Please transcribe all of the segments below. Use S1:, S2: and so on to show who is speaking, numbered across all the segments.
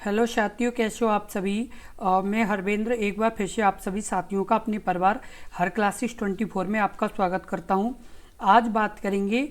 S1: Hello साथियों, कैसे हो आप सभी। मैं हरवेंद्र एक बार फिर से आप सभी साथियों का अपने परिवार हर क्लासेस 24 में आपका स्वागत करता हूं। आज बात करेंगे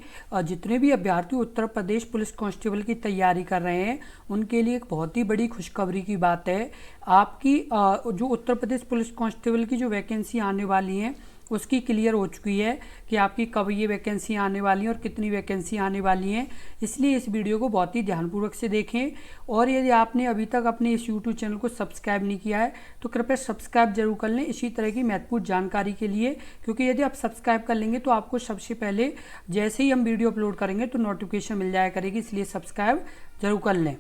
S1: जितने भी अभ्यर्थी उत्तर प्रदेश पुलिस कांस्टेबल की तैयारी कर रहे हैं उनके लिए एक बहुत ही बड़ी खुशखबरी की बात है। आपकी जो उत्तर प्रदेश पुलिस कांस्टेबल की जो वैकेंसी आने वाली है उसकी क्लियर हो चुकी है कि आपकी कब ये वैकेंसी आने वाली है और कितनी वैकेंसी आने वाली हैं। इसलिए इस वीडियो को बहुत ही ध्यानपूर्वक से देखें और यदि आपने अभी तक अपने इस यूट्यूब चैनल को सब्सक्राइब नहीं किया है तो कृपया सब्सक्राइब जरूर कर लें इसी तरह की महत्वपूर्ण जानकारी के लिए, क्योंकि यदि आप सब्सक्राइब कर लेंगे तो आपको सबसे पहले जैसे ही हम वीडियो अपलोड करेंगे तो नोटिफिकेशन मिल जाया करेगी, इसलिए सब्सक्राइब जरूर कर लें।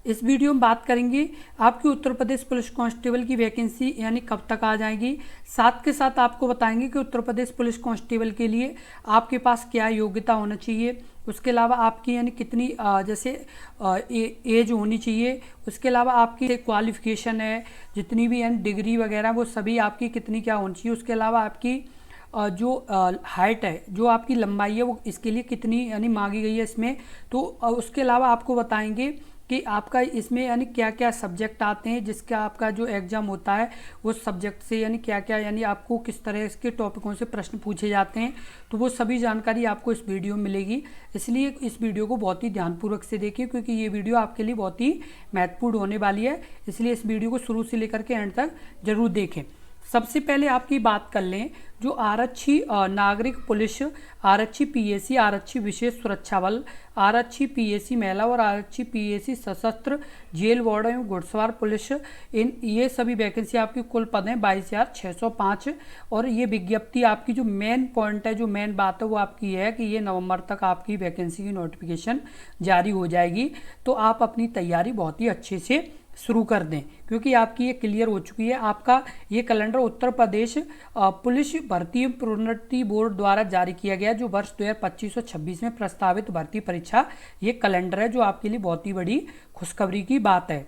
S1: इस वीडियो में बात करेंगे आपकी उत्तर प्रदेश पुलिस कांस्टेबल की वैकेंसी यानी कब तक आ जाएगी। साथ के साथ आपको बताएंगे कि उत्तर प्रदेश पुलिस कांस्टेबल के लिए आपके पास क्या योग्यता होना चाहिए, उसके अलावा आपकी यानी कितनी जैसे एज होनी चाहिए, उसके अलावा आपकी क्वालिफिकेशन है जितनी भी यानी डिग्री वगैरह वो सभी आपकी कितनी क्या होनी चाहिए, उसके अलावा आपकी जो हाइट है जो आपकी लंबाई है वो इसके लिए कितनी यानी मांगी गई है इसमें। तो उसके अलावा आपको बताएंगे कि आपका इसमें यानी क्या क्या सब्जेक्ट आते हैं, जिसका आपका जो एग्ज़ाम होता है उस सब्जेक्ट से यानी क्या क्या यानी आपको किस तरह के टॉपिकों से प्रश्न पूछे जाते हैं, तो वो सभी जानकारी आपको इस वीडियो में मिलेगी। इसलिए इस वीडियो को बहुत ही ध्यानपूर्वक से देखिए क्योंकि ये वीडियो आपके लिए बहुत ही महत्वपूर्ण होने वाली है, इसलिए इस वीडियो को शुरू से लेकर के एंड तक जरूर देखें। सबसे पहले आपकी बात कर लें जो आरक्षी नागरिक पुलिस, आरक्षी पीएसी, आरक्षी विशेष सुरक्षा बल, आरक्षी पीएसी महिला और आरक्षी पीएसी सशस्त्र जेल वार्ड एवं घुड़सवार पुलिस, ये सभी वैकेंसी आपकी कुल पद हैं 22,605। और ये विज्ञप्ति आपकी जो मेन पॉइंट है, जो मेन बात है वो आपकी है कि ये नवंबर तक आपकी वैकेंसी की नोटिफिकेशन जारी हो जाएगी। तो आप अपनी तैयारी बहुत ही अच्छे से शुरू कर दें क्योंकि आपकी ये क्लियर हो चुकी है। आपका ये कैलेंडर उत्तर प्रदेश पुलिस भर्ती प्रोन्नति बोर्ड द्वारा जारी किया गया जो वर्ष 2025 और 26 में प्रस्तावित भर्ती परीक्षा ये कैलेंडर है, जो आपके लिए बहुत ही बड़ी खुशखबरी की बात है।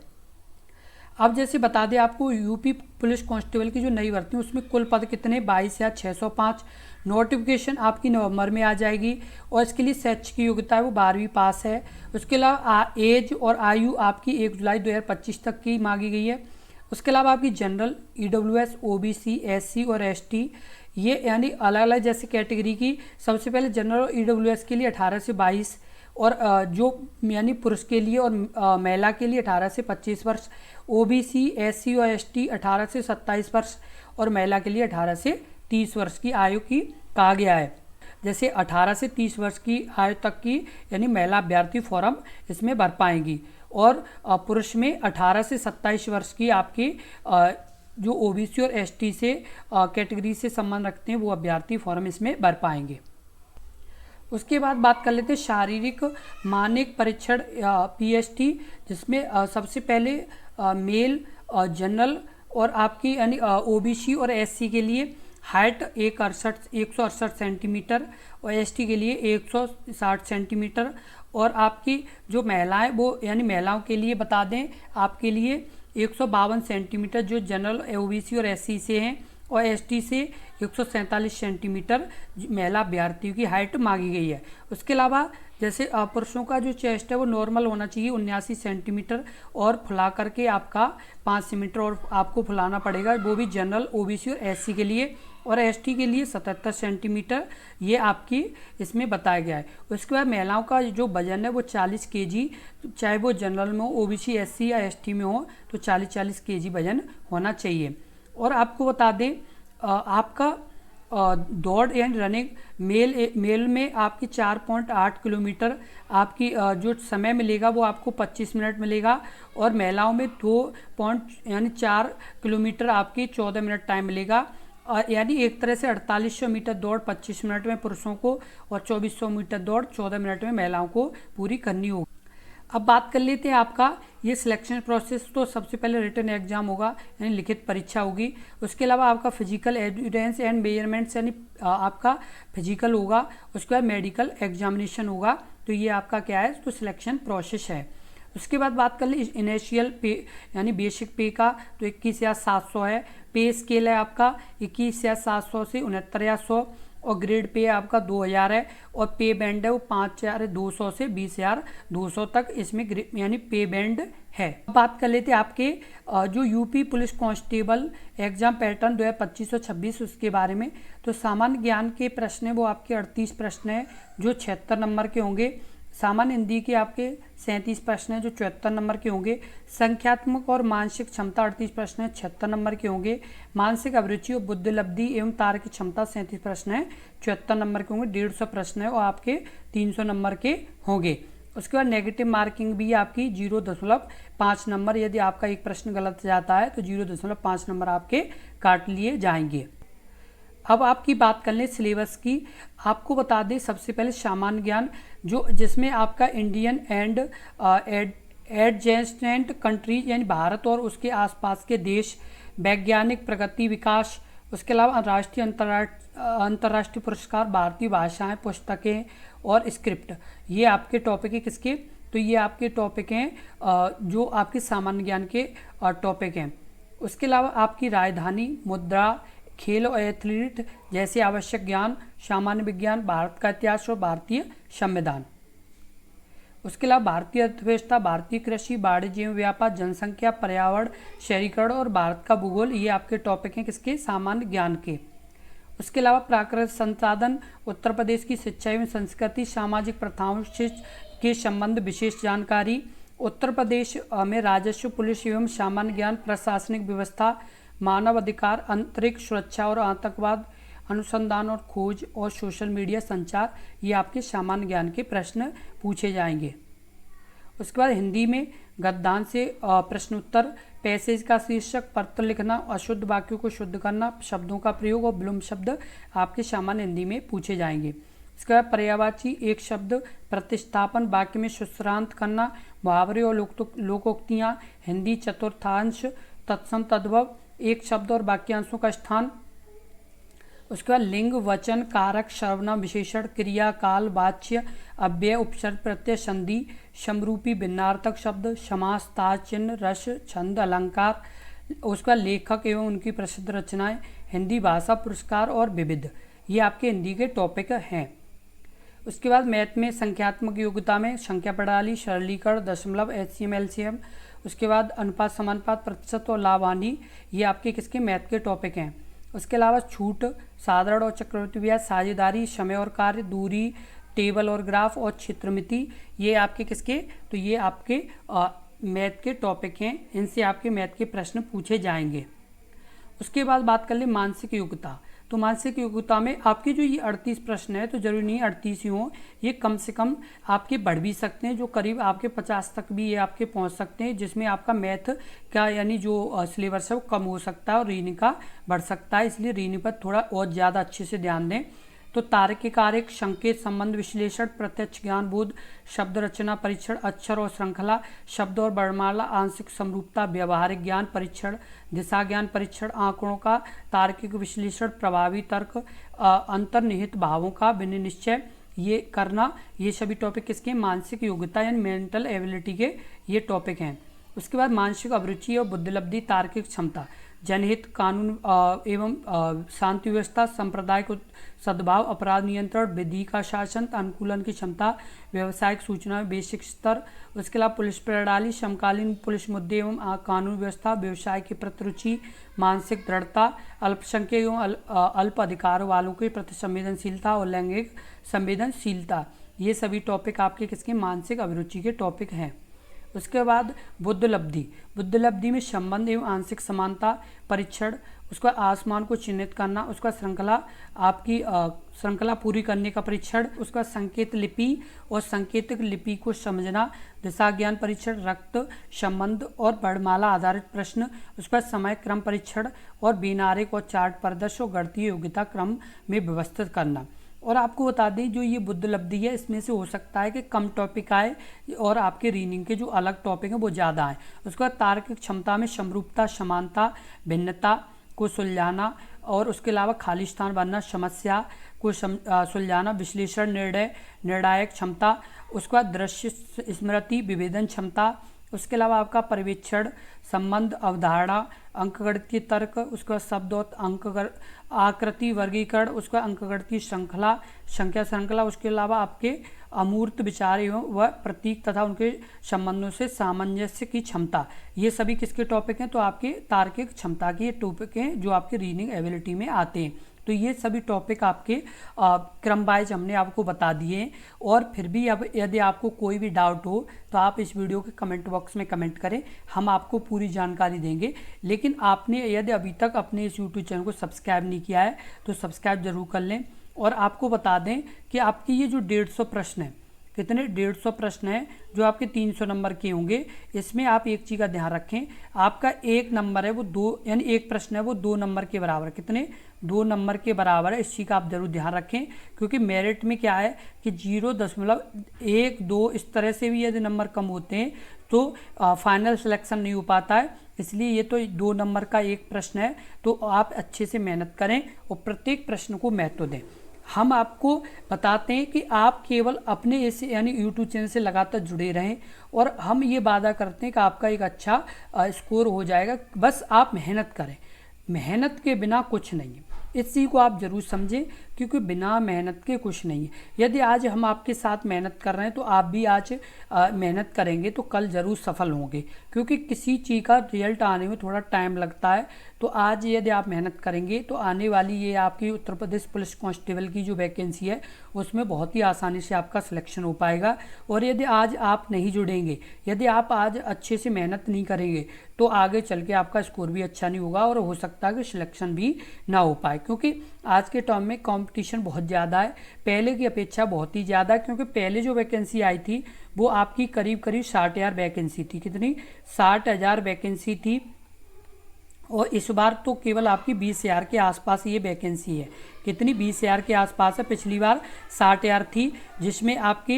S1: अब जैसे बता दें आपको यूपी पुलिस कांस्टेबल की जो नई भर्ती है उसमें कुल पद कितने 22,605। नोटिफिकेशन आपकी नवंबर में आ जाएगी और इसके लिए शैक्षिक योग्यता है वो 12वीं पास है। उसके अलावा एज और आयु आपकी 1 जुलाई 2025 तक की मांगी गई है। उसके अलावा आपकी जनरल, ईडब्ल्यूएस, ओबीसी, एससी और एसटी ये यानी अलग अलग जैसे कैटेगरी की। सबसे पहले जनरल और ईडब्ल्यूएस के लिए 18 से 22 और जो यानी पुरुष के लिए और महिला के लिए 18 से 25 वर्ष, ओबीसी, एससी और एसटी 18 से 27 वर्ष और महिला के लिए 18 से 30 वर्ष की आयु की कहा गया है। जैसे 18 से 30 वर्ष की आयु तक की यानी महिला अभ्यर्थी फॉर्म इसमें भर पाएंगी और पुरुष में 18 से 27 वर्ष की आपकी जो ओबीसी और एसटी से कैटेगरी से संबंध रखते हैं वो अभ्यर्थी फॉर्म इसमें भर पाएंगे। उसके बाद बात कर लेते हैं शारीरिक मानक परीक्षण पीएसटी, जिसमें सबसे पहले मेल जनरल और आपकी यानी ओबीसी और एससी के लिए हाइट 168 सेंटीमीटर और एसटी के लिए 160 सेंटीमीटर और आपकी जो महिलाएं वो यानी महिलाओं के लिए बता दें आपके लिए 152 सेंटीमीटर जो जनरल ओबीसी और एससी से हैं और एसटी से 147 सेंटीमीटर महिला अभ्यर्थियों की हाइट मांगी गई है। उसके अलावा जैसे पुरुषों का जो चेस्ट है वो नॉर्मल होना चाहिए 79 सेंटीमीटर और फुला करके आपका 5 सेंटीमीटर और आपको फुलाना पड़ेगा, वो भी जनरल, ओबीसी और एससी के लिए, और एसटी के लिए 77 सेंटीमीटर ये आपकी इसमें बताया गया है। उसके बाद महिलाओं का जो वजन है वो 40 केजी, चाहे वो जनरल में हो, ओबीसी, एससी या एसटी में हो तो 40 केजी वजन होना चाहिए। और आपको बता दें आपका दौड़ एंड रनिंग मेल में आपकी 4.8 किलोमीटर आपकी जो समय मिलेगा वो आपको 25 मिनट मिलेगा और महिलाओं में 2.4 किलोमीटर आपकी 14 मिनट टाइम मिलेगा। यानी एक तरह से 4800 मीटर दौड़ 25 मिनट में पुरुषों को और 2400 मीटर दौड़ 14 मिनट में महिलाओं को पूरी करनी होगी। अब बात कर लेते हैं आपका ये सिलेक्शन प्रोसेस। तो सबसे पहले रिटन एग्जाम होगा यानी लिखित परीक्षा होगी। उसके अलावा आपका फिजिकल एविडेंस एंड मेजरमेंट्स यानी आपका फिजिकल होगा। उसके बाद मेडिकल एग्जामिनेशन होगा। तो ये आपका क्या है तो सिलेक्शन प्रोसेस है। उसके बाद बात कर ले इनिशियल पे यानी बेसिक पे का तो 21,700 है। पे स्केल है आपका 21,700 से 69,100 और ग्रेड पे आपका 2000 है, और पे बैंड है वो 5200 से 20200 तक इसमें यानी पे बैंड है। अब बात कर लेते हैं आपके जो UP police constable exam pattern 2025-26 उसके बारे में। तो सामान्य ज्ञान के प्रश्न है वो आपके 38 प्रश्न है जो 76 नंबर के होंगे। सामान्य हिंदी के आपके 37 प्रश्न हैं जो 74 नंबर के होंगे। संख्यात्मक और मानसिक क्षमता 38 प्रश्न है 76 नंबर के होंगे। मानसिक अभिरुचि और बुद्धिलब्धि एवं तार्किक क्षमता 37 प्रश्न है 74 नंबर के होंगे। 150 प्रश्न है और आपके 300 नंबर के होंगे। उसके बाद नेगेटिव मार्किंग भी आपकी 0.5 नंबर, यदि आपका एक प्रश्न गलत जाता है तो 0.5 नंबर आपके काट लिए जाएंगे। अब आपकी बात कर लें सिलेबस की। आपको बता दें सबसे पहले सामान्य ज्ञान जिसमें आपका इंडियन एंड एडजेसेंट कंट्रीज यानी भारत और उसके आसपास के देश, वैज्ञानिक प्रगति विकास, उसके अलावा राष्ट्रीय अंतर्राष्ट्रीय पुरस्कार, भारतीय भाषाएं, पुस्तकें और स्क्रिप्ट, ये आपके टॉपिक है। किसके? तो ये आपके टॉपिक हैं जो आपके सामान्य ज्ञान के टॉपिक हैं। उसके अलावा आपकी राजधानी, मुद्रा, खेल और एथलीट जैसे आवश्यक ज्ञान, सामान्य विज्ञान, भारत का इतिहास और भारतीय संविधान। उसके अलावा भारतीय अर्थव्यवस्था, भारतीय कृषि, वाणिज्य एवं व्यापार, जनसंख्या, पर्यावरण, शहरीकरण और भारत का भूगोल, ये आपके टॉपिक हैं किसके? सामान्य ज्ञान के। उसके अलावा प्राकृतिक संसाधन, उत्तर प्रदेश की शिक्षा एवं संस्कृति, सामाजिक प्रथाओं के संबंध विशेष जानकारी, उत्तर प्रदेश में राजस्व, पुलिस एवं सामान्य ज्ञान, प्रशासनिक व्यवस्था, मानव अधिकार, अंतरिक्ष सुरक्षा और आतंकवाद, अनुसंधान और खोज और सोशल मीडिया संचार, ये आपके सामान्य ज्ञान के प्रश्न पूछे जाएंगे। उसके बाद हिंदी में गद्यांश से प्रश्न उत्तर, पैसेज का शीर्षक, पत्र लिखना, अशुद्ध वाक्यों को शुद्ध करना, शब्दों का प्रयोग और विलोम शब्द आपके सामान्य हिंदी में पूछे जाएंगे। इसके बाद पर्यायवाची एक शब्द, प्रतिस्थापन, वाक्य में सुश्रांत करना, मुहावरे और लोकोक्तियाँ, हिंदी चतुर्थांश, तत्सम तद्भव, एक शब्द और वाक्यांशों का स्थान। उसके बाद लिंग, वचन, कारक, सर्वनाम, विशेषण, क्रिया, काल, वाच्य, अव्यय, उपसर्ग, प्रत्यय, संधि, समरूपी, भिन्नार्थक शब्द, समास, तार चिन्ह, रस, छंद, अलंकार। उसका लेखक एवं उनकी प्रसिद्ध रचनाएं, हिंदी भाषा पुरस्कार और विविध, ये आपके हिंदी के टॉपिक हैं। उसके बाद मैथ में संख्यात्मक योग्यता में संख्या प्रणाली, सरलीकरण, दशमलव, एचसीएम, एलसीएम। उसके बाद अनुपात, समानुपात, प्रतिशत और लाभ हानि, ये आपके किसके? मैथ के टॉपिक हैं। उसके अलावा छूट, साधारण और चक्रवृद्धि ब्याज, साझेदारी, समय और कार्य, दूरी, टेबल और ग्राफ और क्षेत्रमिति, ये आपके किसके? तो ये आपके मैथ के टॉपिक हैं। इनसे आपके मैथ के प्रश्न पूछे जाएंगे। उसके बाद बात कर ले मानसिक योग्यता। तो मानसिक योग्यता में आपके जो ये 38 प्रश्न है तो जरूरी नहीं 38 ही हों, ये कम से कम आपके बढ़ भी सकते हैं, जो करीब आपके 50 तक भी ये आपके पहुंच सकते हैं, जिसमें आपका मैथ का यानी जो सिलेबस है वो कम हो सकता है और रीजनिंग का बढ़ सकता है। इसलिए रीजनिंग पर थोड़ा और ज़्यादा अच्छे से ध्यान दें। तो तार्किक आरेख, संकेत, संबंध विश्लेषण, प्रत्यक्ष ज्ञान बोध, शब्द रचना परीक्षण, अक्षर और श्रृंखला, शब्द और वर्णमाला, आंशिक समरूपता, व्यवहारिक ज्ञान परीक्षण, दिशा ज्ञान परीक्षण, आंकड़ों का तार्किक विश्लेषण, प्रभावी तर्क, अंतर्निहित भावों का विनिश्चय ये करना, ये सभी टॉपिक किसके? मानसिक योग्यता यानी मेंटल एबिलिटी के ये टॉपिक हैं। उसके बाद मानसिक अभिरुचि और बुद्धिलब्धि, तार्किक क्षमता, जनहित, कानून एवं शांति व्यवस्था, सांप्रदायिक सद्भाव, अपराध नियंत्रण, विधि का शासन, अनुकूलन की क्षमता, व्यावसायिक सूचना बेसिक स्तर। उसके अलावा पुलिस प्रणाली, समकालीन पुलिस मुद्दे एवं कानून व्यवस्था, व्यवसाय की प्रतिरुचि, मानसिक दृढ़ता, अल्पसंख्यक एवं अल्प अधिकार वालों के प्रति संवेदनशीलता और लैंगिक संवेदनशीलता, ये सभी टॉपिक आपके किसके? मानसिक अभिरुचि के टॉपिक हैं। उसके बाद बुद्धिलब्धि, बुद्धिलब्धि में संबंध एवं आंशिक समानता परीक्षण, उसका आसमान को चिन्हित करना, उसका श्रृंखला आपकी श्रृंखला पूरी करने का परीक्षण, उसका संकेत लिपि और सांकेतिक लिपि को समझना, दिशा ज्ञान परीक्षण, रक्त संबंध और वर्णमाला आधारित प्रश्न, उसका समय क्रम परीक्षण और बीनारिक और चार्ट प्रदर्शन और गणितीय योग्यता क्रम में व्यवस्थित करना। और आपको बता दें जो ये बुद्धिलब्धि है इसमें से हो सकता है कि कम टॉपिक आए और आपके रीजनिंग के जो अलग टॉपिक हैं वो ज़्यादा आए। उसके बाद तार्किक क्षमता में समरूपता, समानता, भिन्नता को सुलझाना और उसके अलावा खाली स्थान भरना, समस्या को सुलझाना, विश्लेषण, निर्णायक क्षमता, उसके बाद दृश्य स्मृति, विभेदन क्षमता, उसके अलावा आपका पर्यवेक्षण, संबंध, अवधारणा, अंकगणितीय तर्क, उसके बाद शब्द और आकृति वर्गीकरण, उसका अंकगणितीय श्रृंखला, संख्या श्रृंखला, उसके अलावा आपके अमूर्त विचार एवं व प्रतीक तथा उनके संबंधों से सामंजस्य की क्षमता, ये सभी किसके टॉपिक हैं? तो आपके तार्किक क्षमता के टॉपिक हैं जो आपके रीडिंग एबिलिटी में आते हैं। तो ये सभी टॉपिक आपके क्रम वाइज हमने आपको बता दिए हैं। और फिर भी अब यदि आपको कोई भी डाउट हो तो आप इस वीडियो के कमेंट बॉक्स में कमेंट करें, हम आपको पूरी जानकारी देंगे। लेकिन आपने यदि अभी तक अपने इस यूट्यूब चैनल को सब्सक्राइब नहीं किया है तो सब्सक्राइब जरूर कर लें। और आपको बता दें कि आपकी ये जो 150 प्रश्न है, कितने 150 प्रश्न हैं जो आपके 300 नंबर के होंगे, इसमें आप एक चीज़ का ध्यान रखें, आपका एक नंबर है वो 2 यानी एक प्रश्न है वो 2 नंबर के बराबर है। कितने? 2 नंबर के बराबर है। इस चीज़ का आप जरूर ध्यान रखें, क्योंकि मेरिट में क्या है कि 0.1, 2 इस तरह से भी यदि नंबर कम होते हैं तो फाइनल सिलेक्शन नहीं हो पाता है। इसलिए ये तो 2 नंबर का एक प्रश्न है, तो आप अच्छे से मेहनत करें और प्रत्येक प्रश्न को महत्व दें। हम आपको बताते हैं कि आप केवल अपने इस यानी यूट्यूब चैनल से लगातार जुड़े रहें, और हम ये वादा करते हैं कि आपका एक अच्छा स्कोर हो जाएगा। बस आप मेहनत करें, मेहनत के बिना कुछ नहीं है। इस चीज़ को आप जरूर समझें, क्योंकि बिना मेहनत के कुछ नहीं है। यदि आज हम आपके साथ मेहनत कर रहे हैं तो आप भी आज मेहनत करेंगे तो कल ज़रूर सफल होंगे, क्योंकि किसी चीज़ का रिजल्ट आने में थोड़ा टाइम लगता है। तो आज यदि आप मेहनत करेंगे तो आने वाली ये आपकी उत्तर प्रदेश पुलिस कांस्टेबल की जो वैकेंसी है उसमें बहुत ही आसानी से आपका सिलेक्शन हो पाएगा। और यदि आज आप नहीं जुड़ेंगे, यदि आप आज अच्छे से मेहनत नहीं करेंगे तो आगे चल के आपका स्कोर भी अच्छा नहीं होगा और हो सकता है कि सिलेक्शन भी ना हो पाए, क्योंकि आज के टाइम में कंपटीशन बहुत ज़्यादा है, पहले की अपेक्षा बहुत ही ज़्यादा है। क्योंकि पहले जो वैकेंसी आई थी वो आपकी करीब करीब 60,000 वैकेंसी थी। कितनी? 60,000 वैकेंसी थी। और इस बार तो केवल आपकी 20,000 के आसपास ये वैकेंसी है। कितनी? 20,000 के आसपास है। पिछली बार 60,000 थी, जिसमें आपके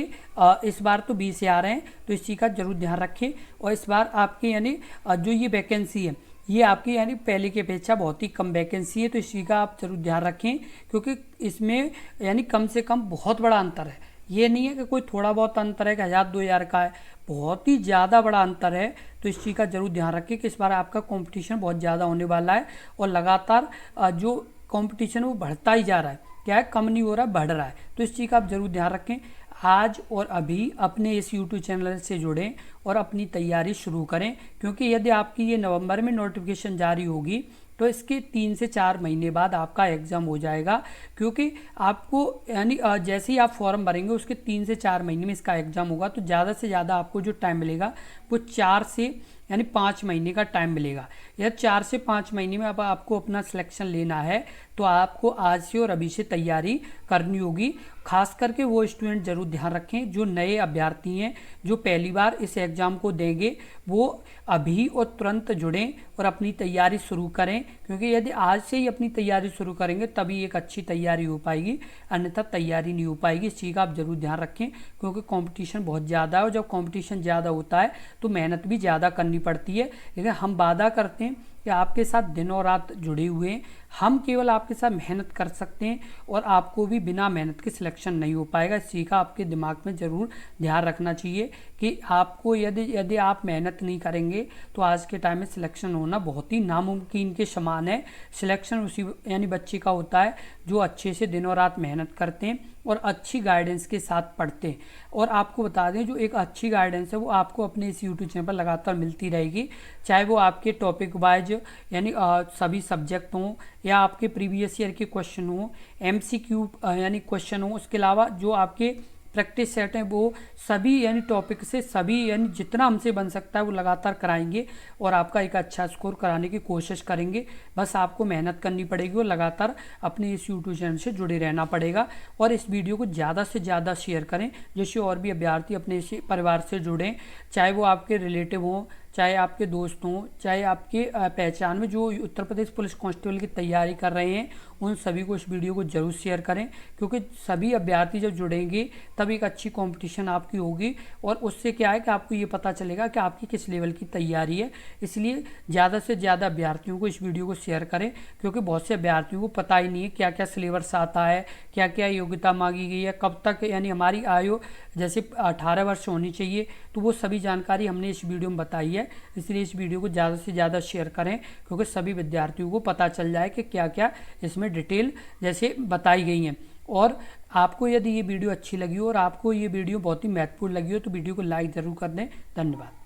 S1: इस बार तो 20,000 हैं। तो इस चीज़ का जरूर ध्यान रखें। और इस बार आपके यानी जो ये वैकेंसी है ये आपकी यानी पहले की अपेक्षा बहुत ही कम वैकेंसी है। तो इस चीज़ का आप जरूर ध्यान रखें, क्योंकि इसमें यानी कम से कम बहुत बड़ा अंतर है। ये नहीं है कि कोई थोड़ा बहुत अंतर है कि 1,000-2,000 का है, बहुत ही ज़्यादा बड़ा अंतर है। तो इस चीज़ का जरूर ध्यान रखें कि इस बार आपका कंपटीशन बहुत ज़्यादा होने वाला है, और लगातार जो कंपटीशन वो बढ़ता ही जा रहा है। क्या है? कम नहीं हो रहा, बढ़ रहा है। तो इस चीज़ का आप जरूर ध्यान रखें। आज और अभी अपने इस यूट्यूब चैनल से जुड़ें और अपनी तैयारी शुरू करें, क्योंकि यदि आपकी ये नवंबर में नोटिफिकेशन जारी होगी तो इसके 3 से 4 महीने बाद आपका एग्ज़ाम हो जाएगा। क्योंकि आपको यानी जैसे ही आप फॉर्म भरेंगे उसके 3 से 4 महीने में इसका एग्ज़ाम होगा। तो ज़्यादा से ज़्यादा आपको जो टाइम मिलेगा वो 4 से यानी 5 महीने का टाइम मिलेगा। यह 4 से 5 महीने में अब आपको अपना सिलेक्शन लेना है तो आपको आज से और अभी से तैयारी करनी होगी। खास करके वो स्टूडेंट जरूर ध्यान रखें जो नए अभ्यर्थी हैं, जो पहली बार इस एग्ज़ाम को देंगे, वो अभी और तुरंत जुड़ें और अपनी तैयारी शुरू करें। क्योंकि यदि आज से ही अपनी तैयारी शुरू करेंगे तभी एक अच्छी तैयारी हो पाएगी, अन्यथा तैयारी नहीं हो पाएगी। इस चीज़ का आप जरूर ध्यान रखें, क्योंकि कंपटीशन बहुत ज़्यादा है, और जब कंपटीशन ज़्यादा होता है तो मेहनत भी ज़्यादा करनी पड़ती है। लेकिन हम वादा करते हैं कि आपके साथ दिनों रात जुड़े हुए हैं, हम केवल आपके साथ मेहनत कर सकते हैं, और आपको भी बिना मेहनत के सिलेक्शन नहीं हो पाएगा। इस चीज़ का आपके दिमाग में ज़रूर ध्यान रखना चाहिए कि आपको यदि आप मेहनत नहीं करेंगे तो आज के टाइम में सिलेक्शन होना बहुत ही नामुमकिन के समान है। सिलेक्शन उसी यानी बच्चे का होता है जो अच्छे से दिनों रात मेहनत करते हैं और अच्छी गाइडेंस के साथ पढ़ते हैं। और आपको बता दें, जो एक अच्छी गाइडेंस है वो आपको अपने इस यूट्यूब चैनल पर लगातार मिलती रहेगी, चाहे वो आपके टॉपिक वाइज यानी सभी सब्जेक्ट हों, या आपके प्रीवियस ईयर के क्वेश्चन हो, MCQ यानी क्वेश्चन हो, उसके अलावा जो आपके प्रैक्टिस सेट हैं वो सभी यानी टॉपिक से सभी यानी जितना हमसे बन सकता है वो लगातार कराएंगे और आपका एक अच्छा स्कोर कराने की कोशिश करेंगे। बस आपको मेहनत करनी पड़ेगी और लगातार अपने इस यूट्यूब चैनल से जुड़े रहना पड़ेगा। और इस वीडियो को ज़्यादा से ज़्यादा शेयर करें, जिससे और भी अभ्यर्थी अपने इस परिवार से जुड़ें, चाहे वो आपके रिलेटिव हों, चाहे आपके दोस्त हों, चाहे आपके पहचान में जो उत्तर प्रदेश पुलिस कांस्टेबल की तैयारी कर रहे हैं, उन सभी को इस वीडियो को जरूर शेयर करें, क्योंकि सभी अभ्यर्थी जब जुड़ेंगे तब एक अच्छी कंपटीशन आपकी होगी और उससे क्या है कि आपको ये पता चलेगा कि आपकी किस लेवल की तैयारी है। इसलिए ज़्यादा से ज़्यादा अभ्यर्थियों को इस वीडियो को शेयर करें, क्योंकि बहुत से अभ्यर्थियों को पता ही नहीं है क्या क्या सिलेबस आता है, क्या क्या योग्यता मांगी गई है, कब तक यानी हमारी आयु जैसे 18 वर्ष होनी चाहिए, तो वो सभी जानकारी हमने इस वीडियो में बताई है। इसलिए इस वीडियो को ज़्यादा से ज़्यादा शेयर करें, क्योंकि सभी विद्यार्थियों को पता चल जाए कि क्या क्या इसमें डिटेल जैसे बताई गई हैं। और आपको यदि ये वीडियो अच्छी लगी हो और आपको ये वीडियो बहुत ही महत्वपूर्ण लगी हो तो वीडियो को लाइक ज़रूर कर दें। धन्यवाद।